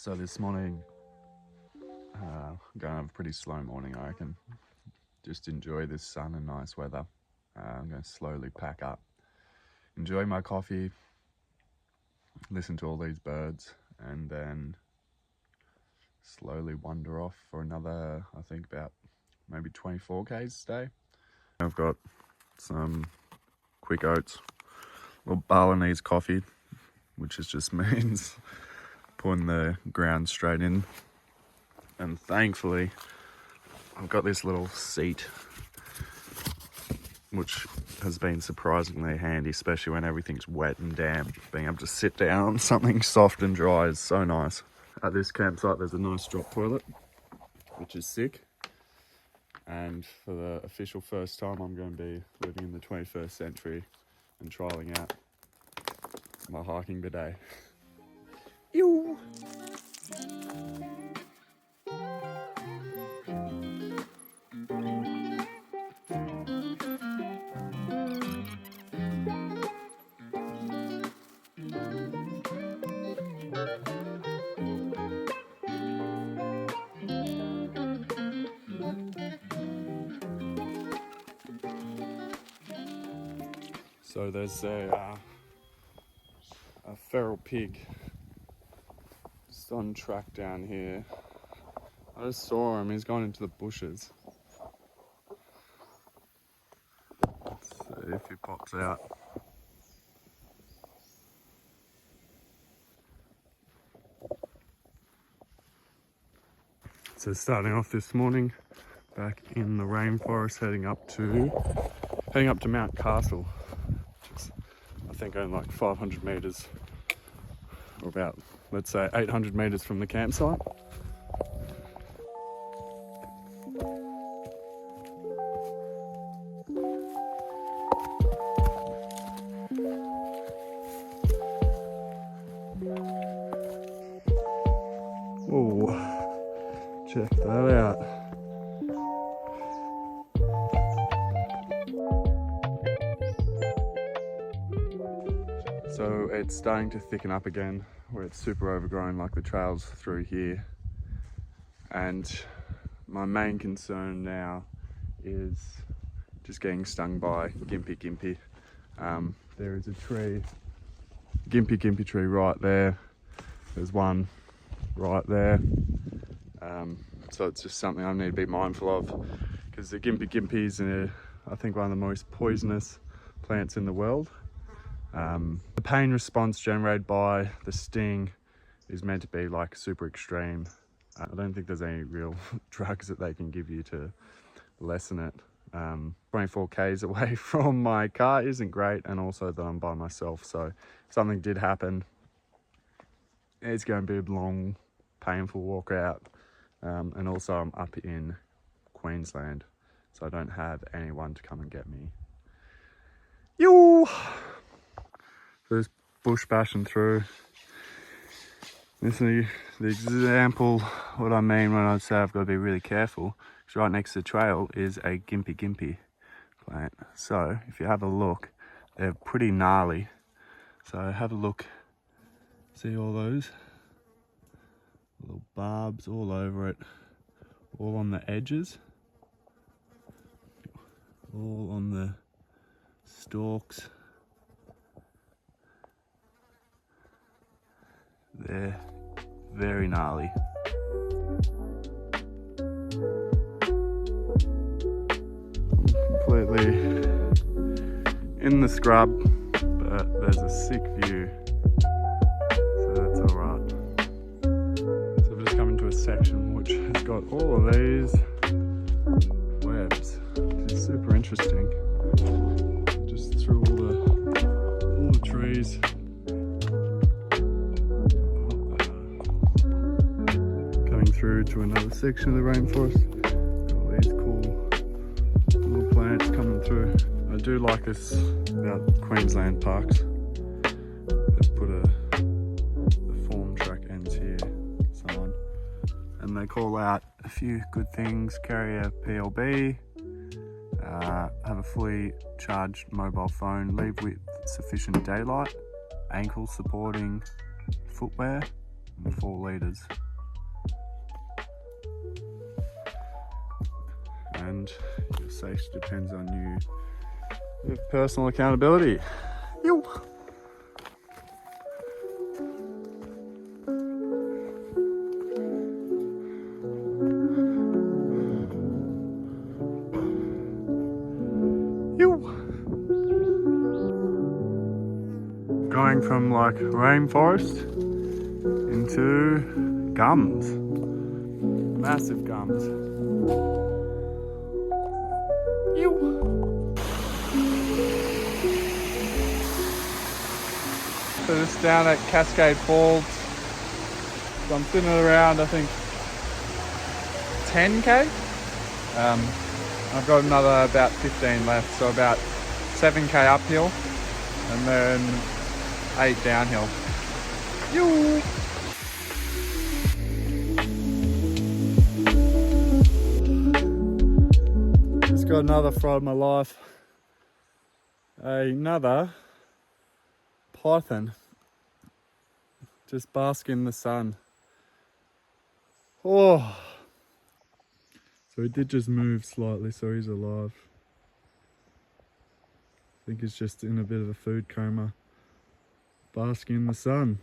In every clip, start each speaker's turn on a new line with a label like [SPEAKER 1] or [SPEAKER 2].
[SPEAKER 1] So this morning, I'm going to have a pretty slow morning, I reckon. Just enjoy this sun and nice weather. I'm going to slowly pack up, enjoy my coffee, listen to all these birds, and then slowly wander off for another, I think about maybe 24 k's today. I've got some quick oats, little Balinese coffee, which just means putting the ground straight in. And thankfully, I've got this little seat, which has been surprisingly handy, especially when everything's wet and damp. Being able to sit down on something soft and dry is so nice. At this campsite, there's a nice drop toilet, which is sick. And for the official first time, I'm going to be living in the 21st century and trialing out my hiking bidet. Ew! So there's a feral pig just on track down here. I just saw him, he's gone into the bushes. Let's see if he pops out. So starting off this morning, back in the rainforest, heading up to Mount Castle. I think only like 500 meters, or about, let's say, 800 meters from the campsite. Oh, check that out. So it's starting to thicken up again, where it's super overgrown like the trails through here. And my main concern now is just getting stung by gimpy. There is a tree, gimpy tree right there. There's one right there. So it's just something I need to be mindful of, because the gimpy are, I think, one of the most poisonous plants in the world. The pain response generated by the sting is meant to be like super extreme. I don't think there's any real drugs that they can give you to lessen it. 24 k's away from my car isn't great, and also that I'm by myself, so if something did happen, it's going to be a long, painful walk out. And also I'm up in Queensland, so I don't have anyone to come and get me. Yoo! Just bush bashing through. This is the example what I mean when I say I've got to be really careful, because right next to the trail is a gimpy plant. So if you have a look, they're pretty gnarly. So have a look, see all those little barbs all over it, all on the edges, all on the stalks. They're very gnarly. Completely in the scrub, but there's a sick view, so that's alright. So I've just come into a section which has got all of these webs, which is super interesting. Just through all the trees. Through to another section of the rainforest. Got all these cool little plants coming through. I do like this about Queensland parks. They've put the form track ends here, so on, and they call out a few good things: carry a PLB, have a fully charged mobile phone, leave with sufficient daylight, ankle supporting footwear, and 4 litres. And your safety depends on you. You have personal accountability. Yo. Going from like rainforest into gums, massive gums. So just down at Cascade Falls, so I'm sitting at around I think 10k. I've got another about 15 left, so about 7k uphill and then 8 downhill. Yoo! Just got another fright of my life. Another python. Just basking in the sun. Oh! So he did just move slightly, so he's alive. I think he's just in a bit of a food coma, basking in the sun.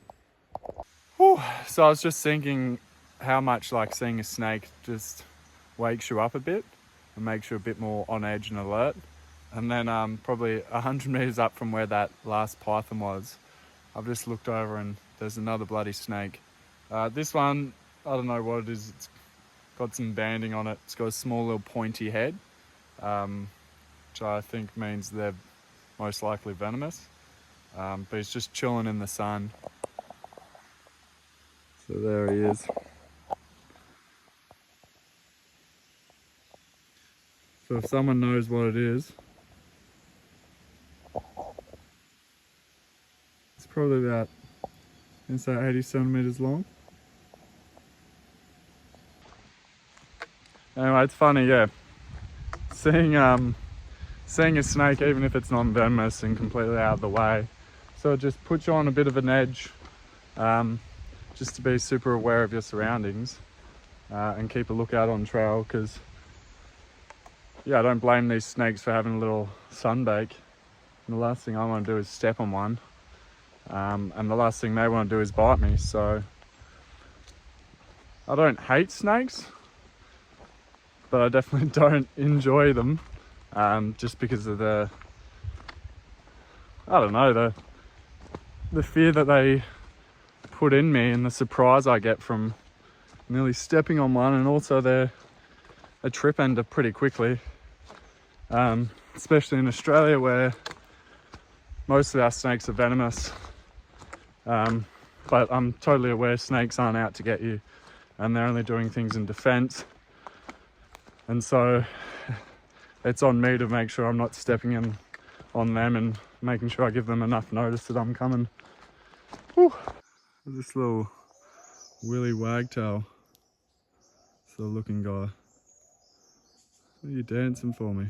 [SPEAKER 1] Whew. So I was just thinking how much like seeing a snake just wakes you up a bit and makes you a bit more on edge and alert. And then probably 100 meters up from where that last python was, I've just looked over and there's another bloody snake. This one, I don't know what it is. It's got some banding on it. It's got a small little pointy head, which I think means they're most likely venomous. But he's just chilling in the sun. So there he is. So if someone knows what it is, it's probably about, I'd say 80 centimeters long. Anyway, it's funny, yeah. Seeing a snake, even if it's non-venomous and completely out of the way, so it just puts you on a bit of an edge, just to be super aware of your surroundings and keep a lookout on trail, because yeah, I don't blame these snakes for having a little sunbake. And the last thing I want to do is step on one, and the last thing they want to do is bite me. So I don't hate snakes, but I definitely don't enjoy them, just because of the, I don't know, the fear that they put in me and the surprise I get from nearly stepping on one, and also they're a trip ender pretty quickly, especially in Australia where most of our snakes are venomous. But I'm totally aware snakes aren't out to get you and they're only doing things in defense. And so it's on me to make sure I'm not stepping in on them and making sure I give them enough notice that I'm coming. Whew. This little willy wagtail sort of looking guy. What are you dancing for me?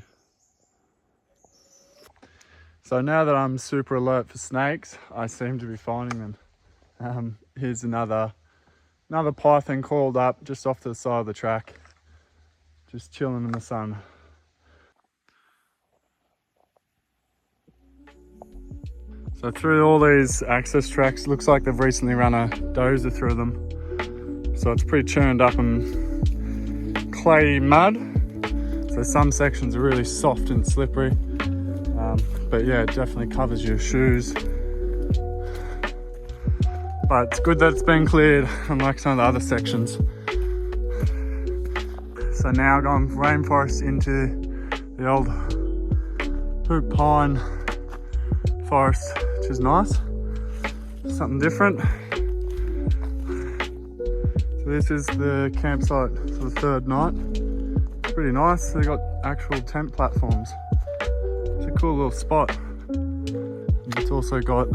[SPEAKER 1] So now that I'm super alert for snakes, I seem to be finding them. Here's another python coiled up just off to the side of the track, just chilling in the sun. So through all these access tracks, looks like they've recently run a dozer through them. So it's pretty churned up and clayey mud. So some sections are really soft and slippery. But yeah, it definitely covers your shoes. But it's good that it's been cleared, unlike some of the other sections. So now going from rainforest into the old hoop pine forest, which is nice. Something different. So this is the campsite for the third night. It's pretty nice. They've got actual tent platforms. It's a cool little spot. And it's also got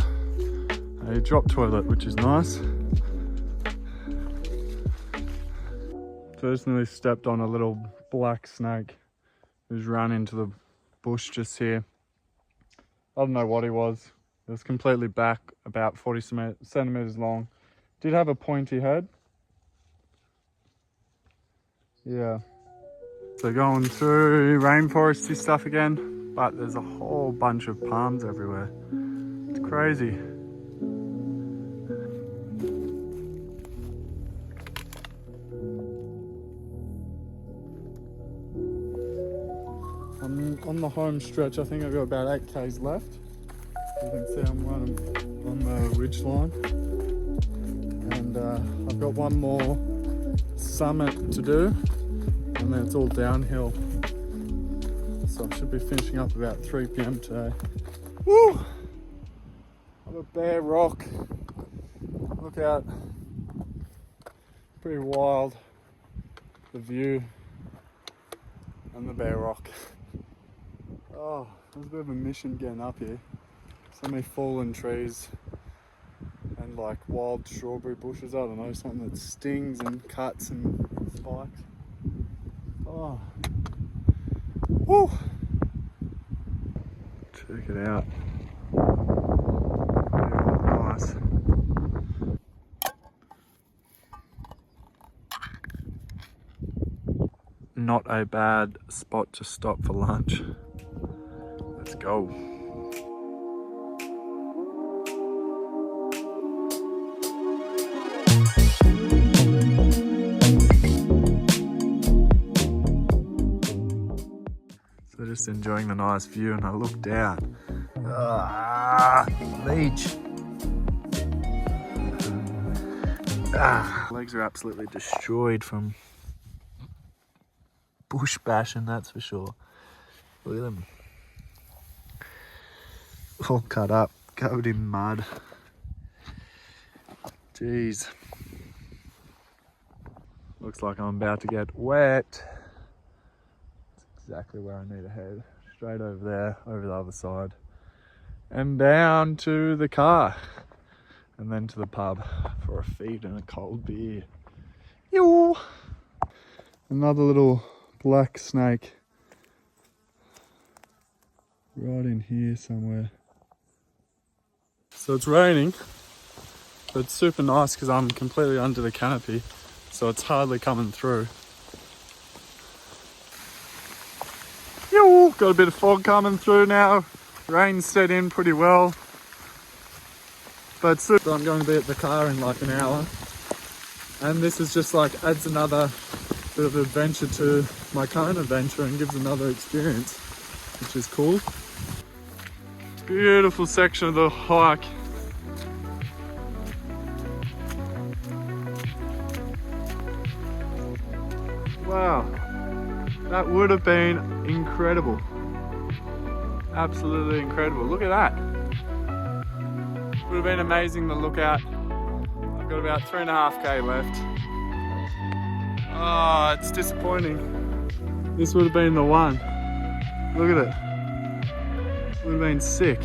[SPEAKER 1] a drop toilet, which is nice. So I just nearly stepped on a little black snake who's run into the bush just here. I don't know what he was. It was completely back, about 40 centimeters long, Did have a pointy head. Yeah. So going through rainforesty stuff again, but there's a whole bunch of palms everywhere. It's crazy. I'm on the home stretch. I think I've got about 8 k's left. You can see I'm running on the ridge line. And I've got one more summit to do, and then it's all downhill. So I should be finishing up about 3 p.m. today. Woo! I'm a bare rock. Look out. Pretty wild. The view and the bare rock. Oh, it was a bit of a mission getting up here. So many fallen trees and like wild strawberry bushes. I don't know, something that stings and cuts and spikes. Oh. Woo! Check it out. Yeah, nice. Not a bad spot to stop for lunch. Let's go. So just enjoying the nice view, and I look down. Beach. Legs are absolutely destroyed from bush bashing, that's for sure. Look at them. All cut up, covered in mud. Jeez. Looks like I'm about to get wet. That's exactly where I need to head. Straight over there, over the other side. And down to the car. And then to the pub for a feed and a cold beer. Yoo! Another little black snake. Right in here somewhere. So it's raining, but it's super nice because I'm completely under the canopy, so it's hardly coming through. Got a bit of fog coming through now. Rain's set in pretty well. But super, I'm going to be at the car in like an hour. And this is just like adds another bit of adventure to my current adventure and gives another experience, which is cool. Beautiful section of the hike. Wow, that would have been incredible. Absolutely incredible. Look at that. Would have been amazing to look at. I've got about 3.5k left. Oh, it's disappointing. This would have been the one. Look at it. Would have been sick.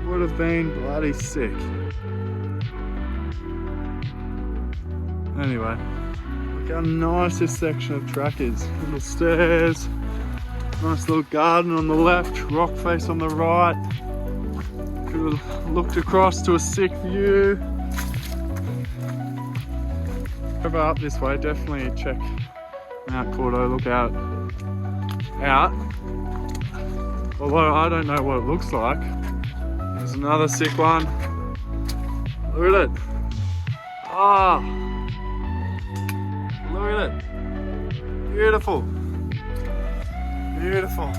[SPEAKER 1] Would have been bloody sick. Anyway, look how nice this section of track is. Little stairs, nice little garden on the left, rock face on the right. Could have looked across to a sick view. Over up this way, definitely check Mount Cordo, look out. Although I don't know what it looks like. There's another sick one. Look at it. Ah, look at it. Beautiful. Beautiful.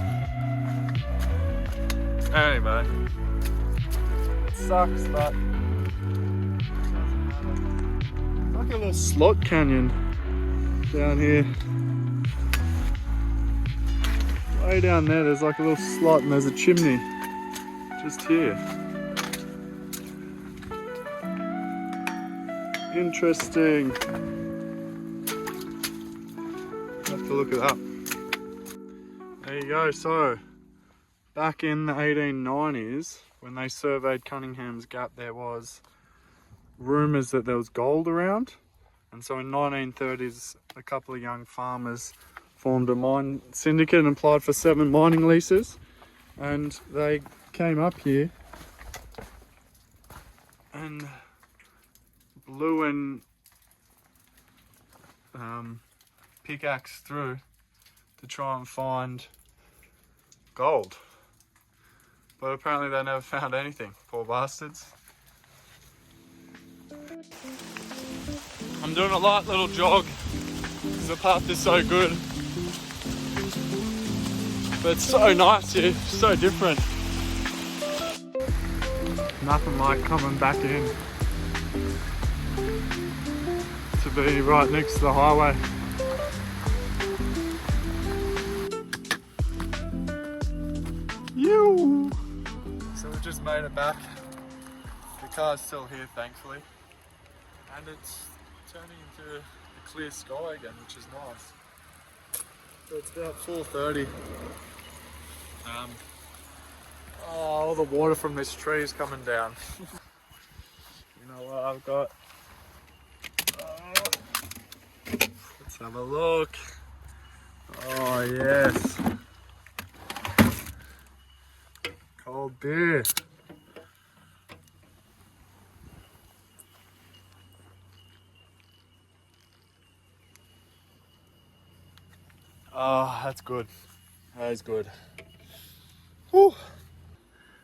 [SPEAKER 1] Anyway, it sucks, but it's like a little slot canyon down here. Way down there, there's like a little slot and there's a chimney just here. Interesting. Have to look it up. There you go. So, back in the 1890s, when they surveyed Cunningham's Gap, there was rumours that there was gold around. And so in 1930s, a couple of young farmers formed a mine syndicate and applied for 7 mining leases, and they came up here and Lewin pickaxe through to try and find gold. But apparently they never found anything, poor bastards. I'm doing a light little jog because the path is so good. But it's so nice here, so different. Nothing like coming back in to be right next to the highway. You. So we just made it back. The car's still here, thankfully, and it's turning into a clear sky again, which is nice. So it's about 4:30. Oh, all the water from this tree is coming down. You know what I've got? Let's have a look. Oh yes, cold beer. Oh, that's good. That is good. Whew.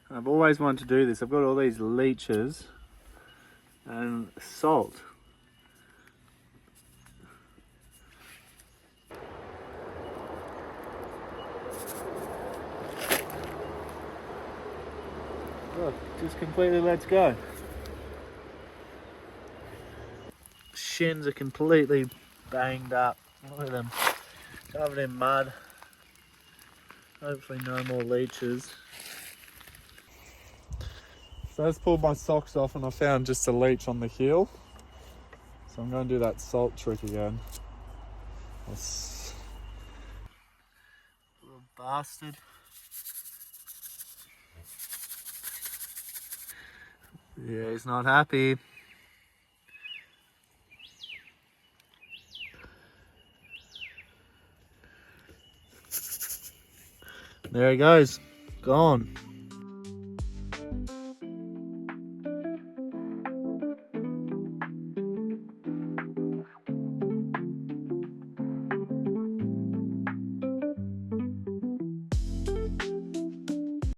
[SPEAKER 1] I've always wanted to do this. I've got all these leeches and salt. Look, just completely lets go. Shins are completely banged up. Look at them. Covered in mud. Hopefully no more leeches. So I just pulled my socks off and I found just a leech on the heel. So I'm going to do that salt trick again. Little bastard. Yeah, he's not happy. There he goes, gone.